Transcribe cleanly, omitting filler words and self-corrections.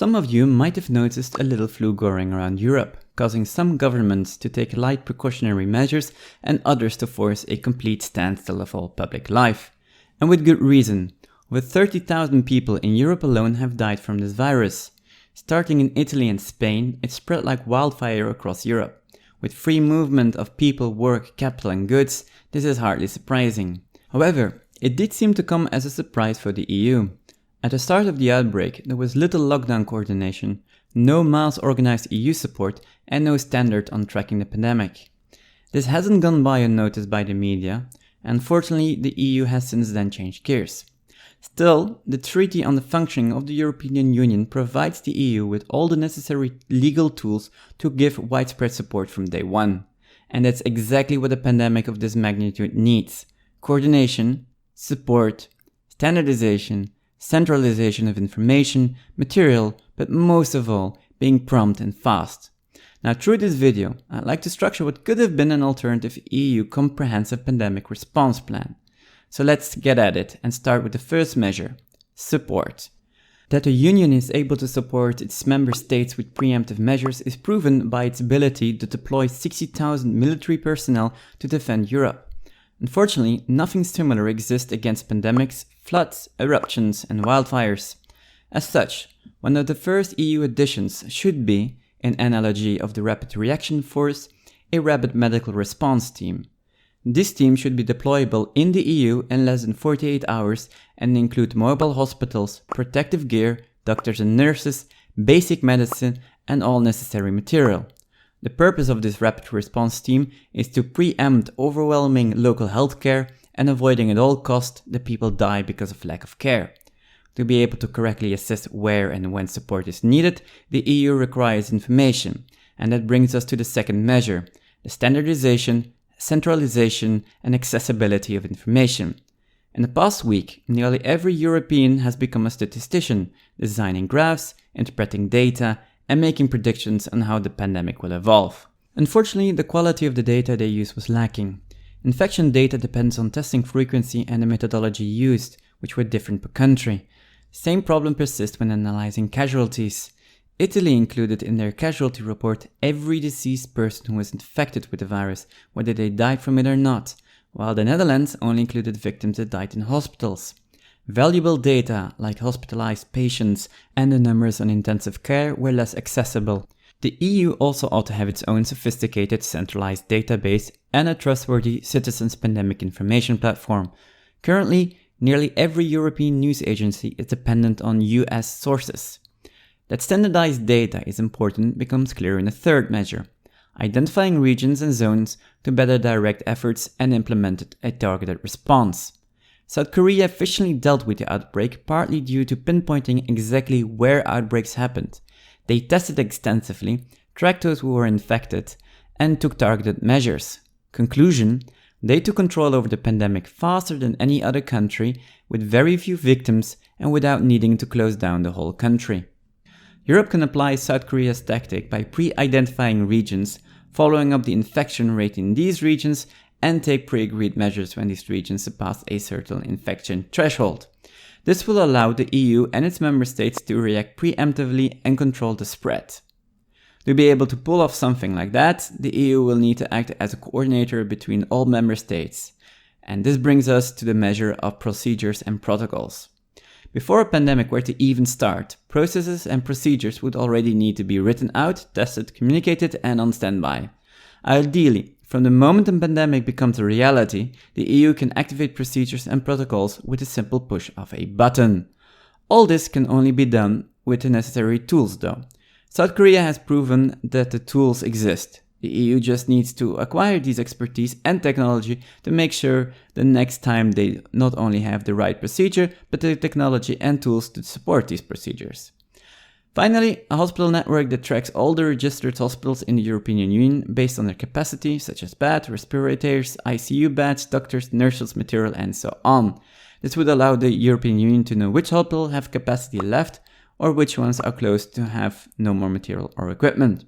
Some of you might have noticed a little flu going around Europe, causing some governments to take light precautionary measures and others to force a complete standstill of all public life. And with good reason. Over 30,000 people in Europe alone have died from this virus. Starting in Italy and Spain, it spread like wildfire across Europe. With free movement of people, work, capital and goods, this is hardly surprising. However, it did seem to come as a surprise for the EU. At the start of the outbreak, there was little lockdown coordination, no mass organized EU support, and no standard on tracking the pandemic. This hasn't gone by unnoticed by the media, and fortunately the EU has since then changed gears. Still, the Treaty on the Functioning of the European Union provides the EU with all the necessary legal tools to give widespread support from day one. And that's exactly what a pandemic of this magnitude needs: coordination, support, standardization, centralization of information, material, but most of all, being prompt and fast. Now, through this video, I'd like to structure what could have been an alternative EU comprehensive pandemic response plan. So let's get at it and start with the first measure: support. That the Union is able to support its member states with preemptive measures is proven by its ability to deploy 60,000 military personnel to defend Europe. Unfortunately, nothing similar exists against pandemics, floods, eruptions, and wildfires. As such, one of the first EU additions should be, in analogy of the Rapid Reaction Force, a Rapid Medical Response Team. This team should be deployable in the EU in less than 48 hours and include mobile hospitals, protective gear, doctors and nurses, basic medicine, and all necessary material. The purpose of this rapid response team is to preempt overwhelming local healthcare and avoiding at all costs that people die because of lack of care. To be able to correctly assess where and when support is needed, the EU requires information, and that brings us to the second measure: the standardization, centralization, and accessibility of information. In the past week, nearly every European has become a statistician, designing graphs, interpreting data, and making predictions on how the pandemic will evolve. Unfortunately, the quality of the data they use was lacking. Infection data depends on testing frequency and the methodology used, which were different per country. Same problem persists when analyzing casualties. Italy included in their casualty report every deceased person who was infected with the virus, whether they died from it or not, while the Netherlands only included victims that died in hospitals. Valuable data, like hospitalized patients and the numbers on intensive care, were less accessible. The EU also ought to have its own sophisticated centralized database and a trustworthy citizens' pandemic information platform. Currently, nearly every European news agency is dependent on US sources. That standardized data is important becomes clear in the third measure: identifying regions and zones to better direct efforts and implement a targeted response. South Korea efficiently dealt with the outbreak partly due to pinpointing exactly where outbreaks happened. They tested extensively, tracked those who were infected, and took targeted measures. Conclusion: they took control over the pandemic faster than any other country, with very few victims and without needing to close down the whole country. Europe can apply South Korea's tactic by pre-identifying regions, following up the infection rate in these regions, and take pre-agreed measures when these regions surpass a certain infection threshold. This will allow the EU and its member states to react preemptively and control the spread. To be able to pull off something like that, the EU will need to act as a coordinator between all member states. And this brings us to the measure of procedures and protocols. Before a pandemic were to even start, processes and procedures would already need to be written out, tested, communicated, and on standby. Ideally, from the moment a pandemic becomes a reality, the EU can activate procedures and protocols with a simple push of a button. All this can only be done with the necessary tools though. South Korea has proven that the tools exist. The EU just needs to acquire these expertise and technology to make sure the next time they not only have the right procedure, but the technology and tools to support these procedures. Finally, a hospital network that tracks all the registered hospitals in the European Union based on their capacity, such as beds, respirators, ICU beds, doctors, nurses, material, and so on. This would allow the European Union to know which hospitals have capacity left or which ones are close to have no more material or equipment.